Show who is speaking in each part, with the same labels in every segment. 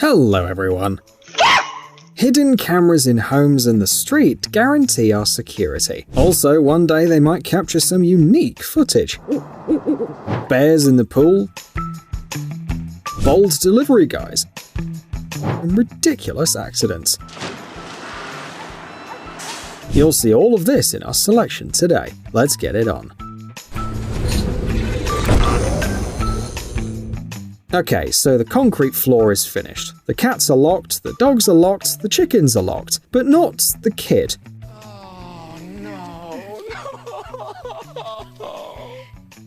Speaker 1: Hello everyone. Hidden cameras in homes and the street guarantee our security. Also, one day they might capture some unique footage. Bears in the pool, bold delivery guys, and ridiculous accidents. You'll see all of this in our selection today. Let's get it on. Okay, so the concrete floor is finished. The cats are locked, the dogs are locked, the chickens are locked, but not the kid.
Speaker 2: Oh, no.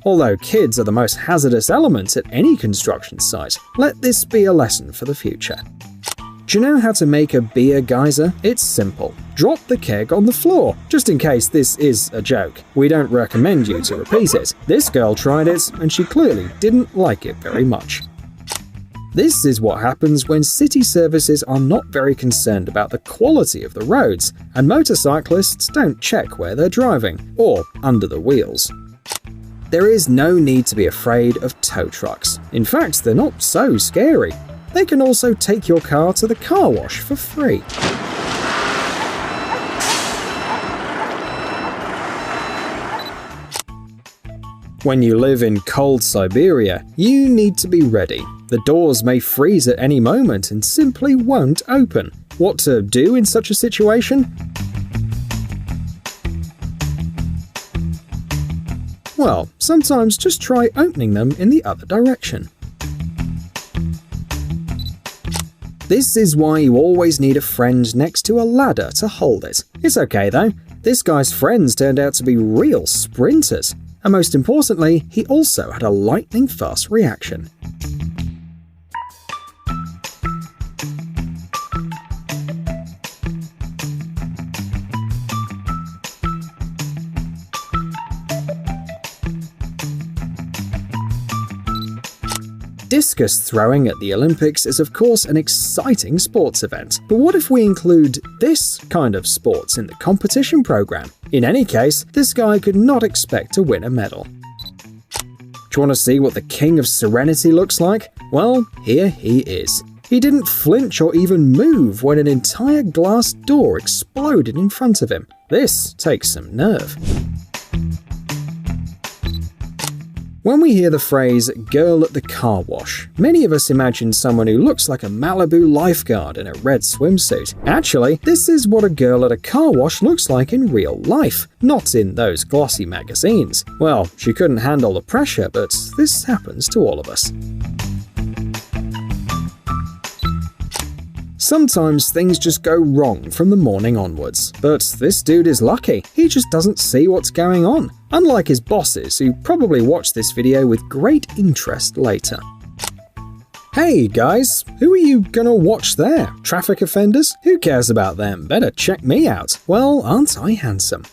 Speaker 1: Although kids are the most hazardous element at any construction site, let this be a lesson for the future. Do you know how to make a beer geyser? It's simple. Drop the keg on the floor. Just in case this is a joke, we don't recommend you to repeat it. This girl tried it, and she clearly didn't like it very much. This is what happens when city services are not very concerned about the quality of the roads, and motorcyclists don't check where they're driving, or under the wheels. There is no need to be afraid of tow trucks. In fact, they're not so scary. They can also take your car to the car wash for free. When you live in cold Siberia, you need to be ready. The doors may freeze at any moment and simply won't open. What to do in such a situation? Well, sometimes just try opening them in the other direction. This is why you always need a friend next to a ladder to hold it. It's okay though. This guy's friends turned out to be real sprinters. And most importantly, he also had a lightning-fast reaction. Discus throwing at the Olympics is of course an exciting sports event, but what if we include this kind of sports in the competition program? In any case, this guy could not expect to win a medal. Do you want to see what the King of Serenity looks like? Well, here he is. He didn't flinch or even move when an entire glass door exploded in front of him. This takes some nerve. When we hear the phrase "girl at the car wash," many of us imagine someone who looks like a Malibu lifeguard in a red swimsuit. Actually, this is what a girl at a car wash looks like in real life, not in those glossy magazines. Well, she couldn't handle the pressure, but this happens to all of us. Sometimes things just go wrong from the morning onwards, but this dude is lucky. He just doesn't see what's going on, unlike his bosses who probably watch this video with great interest later. Hey guys, who are you gonna watch there? Traffic offenders? Who cares about them? Better check me out. Well, aren't I handsome?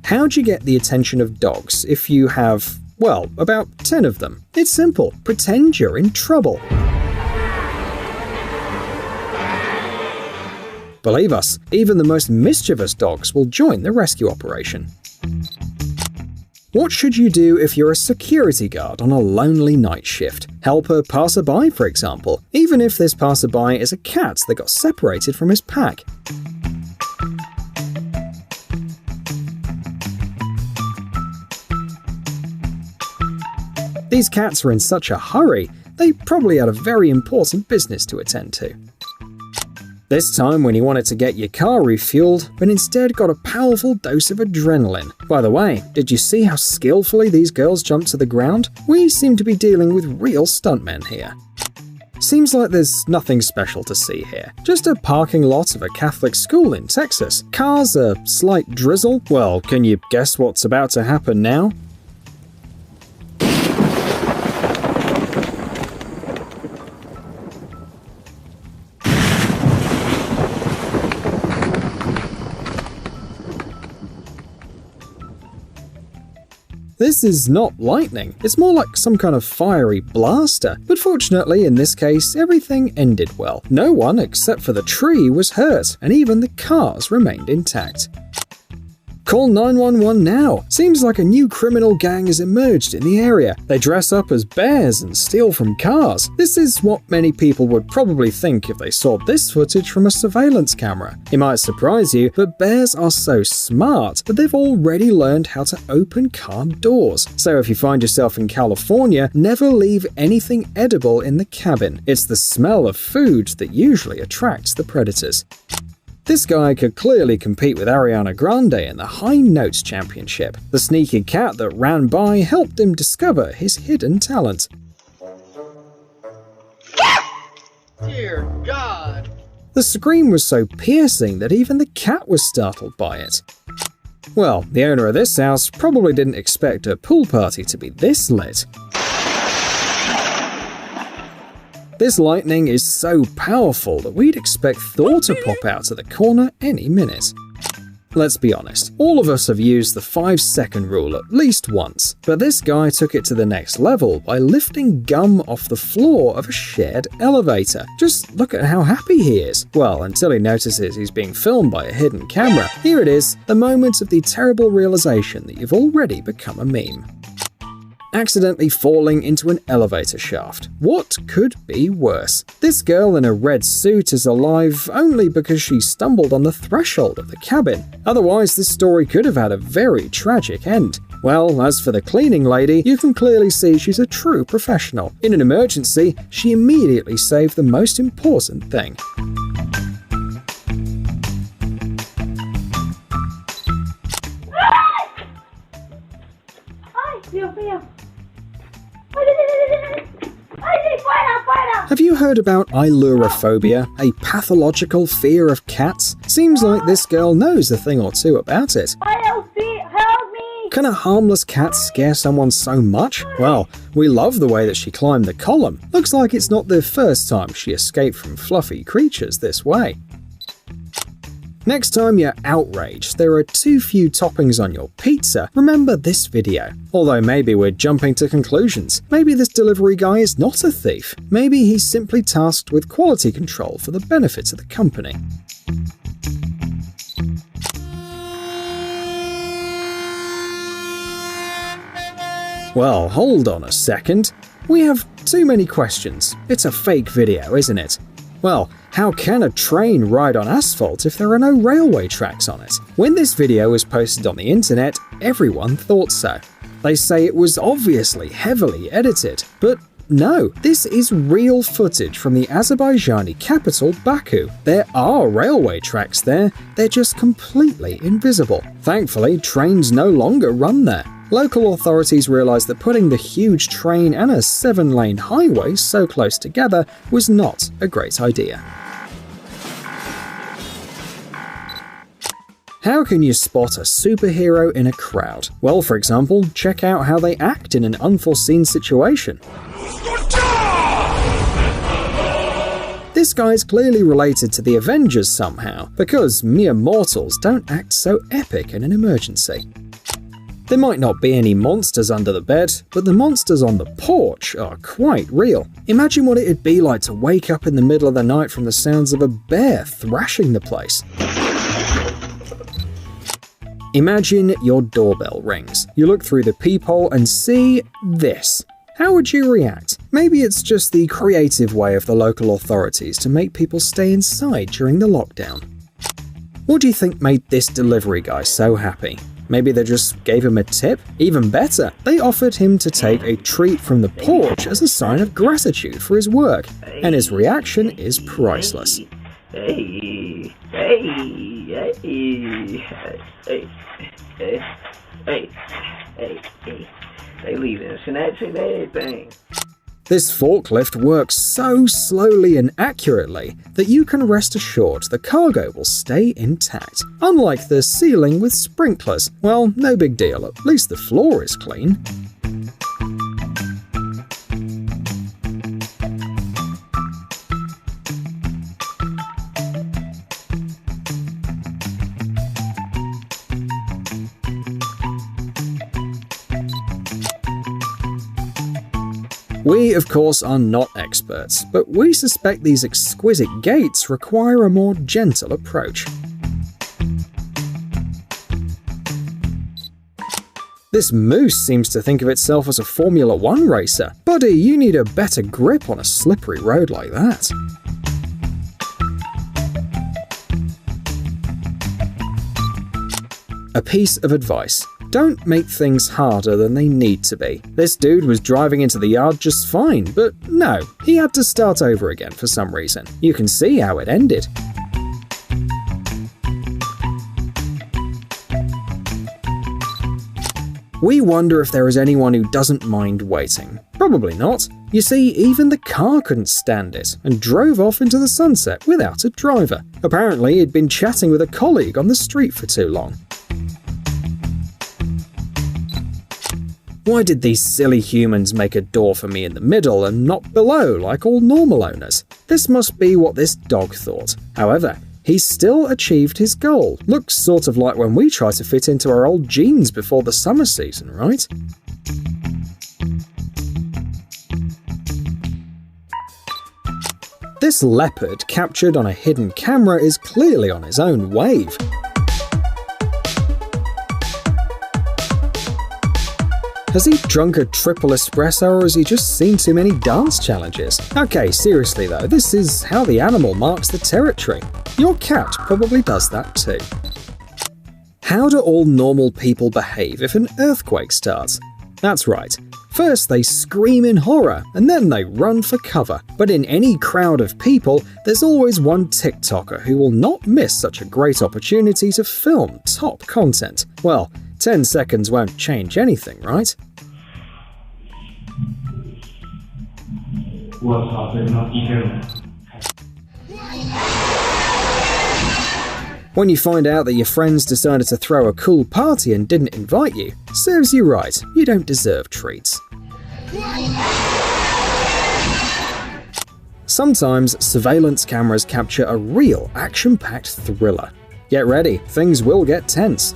Speaker 1: How'd you get the attention of dogs if you have, well, about 10 of them? It's simple. Pretend you're in trouble. Believe us, even the most mischievous dogs will join the rescue operation. What should you do if you're a security guard on a lonely night shift? Help a passerby, for example, even if this passerby is a cat that got separated from his pack. These cats are in such a hurry, they probably had a very important business to attend to. This time when you wanted to get your car refueled, but instead got a powerful dose of adrenaline. By the way, did you see how skillfully these girls jumped to the ground? We seem to be dealing with real stuntmen here. Seems like there's nothing special to see here. Just a parking lot of a Catholic school in Texas. Cars, a slight drizzle. Well, can you guess what's about to happen now? This is not lightning, it's more like some kind of fiery blaster, but fortunately in this case everything ended well. No one except for the tree was hurt, and even the cars remained intact. Call 911 now. Seems like a new criminal gang has emerged in the area. They dress up as bears and steal from cars. This is what many people would probably think if they saw this footage from a surveillance camera. It might surprise you, but bears are so smart that they've already learned how to open car doors. So if you find yourself in California, never leave anything edible in the cabin. It's the smell of food that usually attracts the predators. This guy could clearly compete with Ariana Grande in the High Notes Championship. The sneaky cat that ran by helped him discover his hidden talent.
Speaker 2: Dear God.
Speaker 1: The scream was so piercing that even the cat was startled by it. Well, the owner of this house probably didn't expect a pool party to be this lit. This lightning is so powerful that we'd expect Thor to pop out of the corner any minute. Let's be honest, all of us have used the 5-second rule at least once, but this guy took it to the next level by lifting gum off the floor of a shared elevator. Just look at how happy he is. Well, until he notices he's being filmed by a hidden camera. Here it is, the moment of the terrible realization that you've already become a meme. Accidentally falling into an elevator shaft. What could be worse? This girl in a red suit is alive only because she stumbled on the threshold of the cabin. Otherwise, this story could have had a very tragic end. Well, as for the cleaning lady, you can clearly see she's a true professional. In an emergency, she immediately saved the most important thing.
Speaker 3: Dios mío.
Speaker 1: Have you heard about ailurophobia, a pathological fear of cats? Seems like this girl knows a thing or two about it.
Speaker 3: Help me!
Speaker 1: Can a harmless cat scare someone so much? Well, we love the way that she climbed the column. Looks like it's not the first time she escaped from fluffy creatures this way. Next time you're outraged there are too few toppings on your pizza, remember this video. Although maybe we're jumping to conclusions. Maybe this delivery guy is not a thief. Maybe he's simply tasked with quality control for the benefit of the company. Well, hold on a second. We have too many questions. It's a fake video, isn't it? Well, how can a train ride on asphalt if there are no railway tracks on it? When this video was posted on the internet, everyone thought so. They say it was obviously heavily edited, but no, this is real footage from the Azerbaijani capital, Baku. There are railway tracks there, they're just completely invisible. Thankfully, trains no longer run there. Local authorities realized that putting the huge train and a 7-lane highway so close together was not a great idea. How can you spot a superhero in a crowd? Well, for example, check out how they act in an unforeseen situation. This guy's clearly related to the Avengers somehow, because mere mortals don't act so epic in an emergency. There might not be any monsters under the bed, but the monsters on the porch are quite real. Imagine what it'd be like to wake up in the middle of the night from the sounds of a bear thrashing the place. Imagine your doorbell rings. You look through the peephole and see this. How would you react? Maybe it's just the creative way of the local authorities to make people stay inside during the lockdown. What do you think made this delivery guy so happy? Maybe they just gave him a tip? Even better, they offered him to take a treat from the porch as a sign of gratitude for his work, and his reaction is priceless.
Speaker 4: Hey, they leaving snacks and everything.
Speaker 1: This forklift works so slowly and accurately that you can rest assured the cargo will stay intact. Unlike the ceiling with sprinklers. Well, no big deal, at least the floor is clean. We, of course, are not experts, but we suspect these exquisite gates require a more gentle approach. This moose seems to think of itself as a Formula 1 racer. Buddy, you need a better grip on a slippery road like that. A piece of advice. Don't make things harder than they need to be. This dude was driving into the yard just fine, but no, he had to start over again for some reason. You can see how it ended. We wonder if there is anyone who doesn't mind waiting. Probably not. You see, even the car couldn't stand it and drove off into the sunset without a driver. Apparently, he'd been chatting with a colleague on the street for too long. Why did these silly humans make a door for me in the middle and not below like all normal owners? This must be what this dog thought. However, he still achieved his goal. Looks sort of like when we try to fit into our old jeans before the summer season, right? This leopard captured on a hidden camera is clearly on his own wave. Has he drunk a triple espresso or has he just seen too many dance challenges? Okay, seriously though, this is how the animal marks the territory. Your cat probably does that too. How do all normal people behave if an earthquake starts? That's right. First they scream in horror and then they run for cover. But in any crowd of people, there's always one TikToker who will not miss such a great opportunity to film top content. Well, 10 seconds won't change anything, right? When you find out that your friends decided to throw a cool party and didn't invite you, serves you right, you don't deserve treats. Sometimes surveillance cameras capture a real action-packed thriller. Get ready, things will get tense.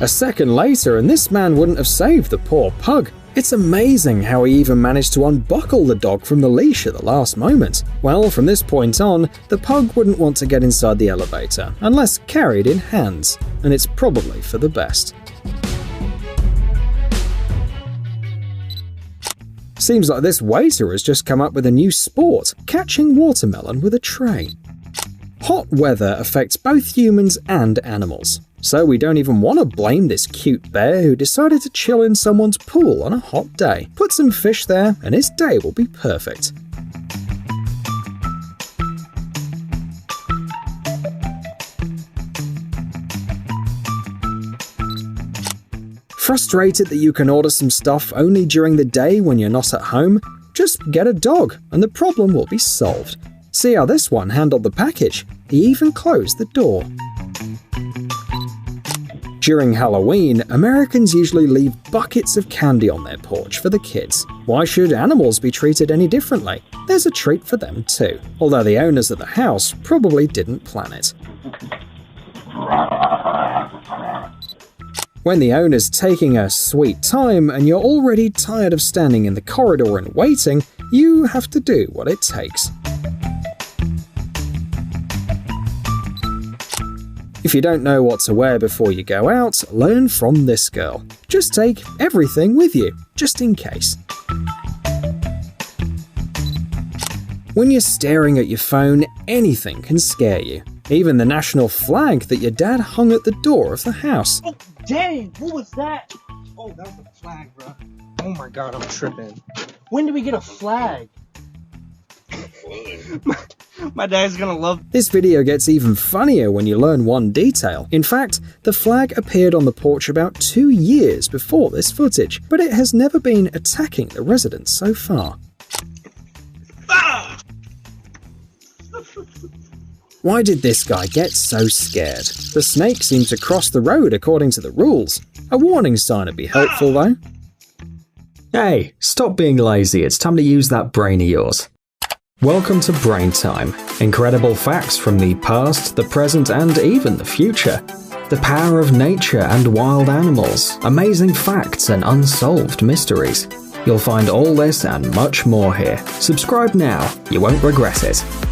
Speaker 1: A second later and this man wouldn't have saved the poor pug. It's amazing how he even managed to unbuckle the dog from the leash at the last moment. Well, from this point on, the pug wouldn't want to get inside the elevator, unless carried in hands, and it's probably for the best. Seems like this waiter has just come up with a new sport, catching watermelon with a tray. Hot weather affects both humans and animals. So we don't even want to blame this cute bear who decided to chill in someone's pool on a hot day. Put some fish there and his day will be perfect. Frustrated that you can order some stuff only during the day when you're not at home? Just get a dog and the problem will be solved. See how this one handled the package? He even closed the door. During Halloween, Americans usually leave buckets of candy on their porch for the kids. Why should animals be treated any differently? There's a treat for them too, although the owners of the house probably didn't plan it. When the owner's taking a sweet time and you're already tired of standing in the corridor and waiting, you have to do what it takes. If you don't know what to wear before you go out, learn from this girl. Just take everything with you, just in case. When you're staring at your phone, anything can scare you. Even the national flag that your dad hung at the door of the house.
Speaker 2: Oh, dang, what was that? Oh, that was a flag, bro. Oh my god, I'm tripping. When do we get a flag? My dad's gonna love
Speaker 1: this. Video gets even funnier when you learn one detail. In fact, the flag appeared on the porch about 2 years before this footage, but it has never been attacking the residents so far. Why did this guy get so scared? The snake seemed to cross the road according to the rules. A warning sign would be helpful though. Hey, stop being lazy, it's time to use that brain of yours. Welcome to Brain Time. Incredible facts from the past, the present, and even the future. The power of nature and wild animals, amazing facts and unsolved mysteries. You'll find all this and much more here. Subscribe now, you won't regret it.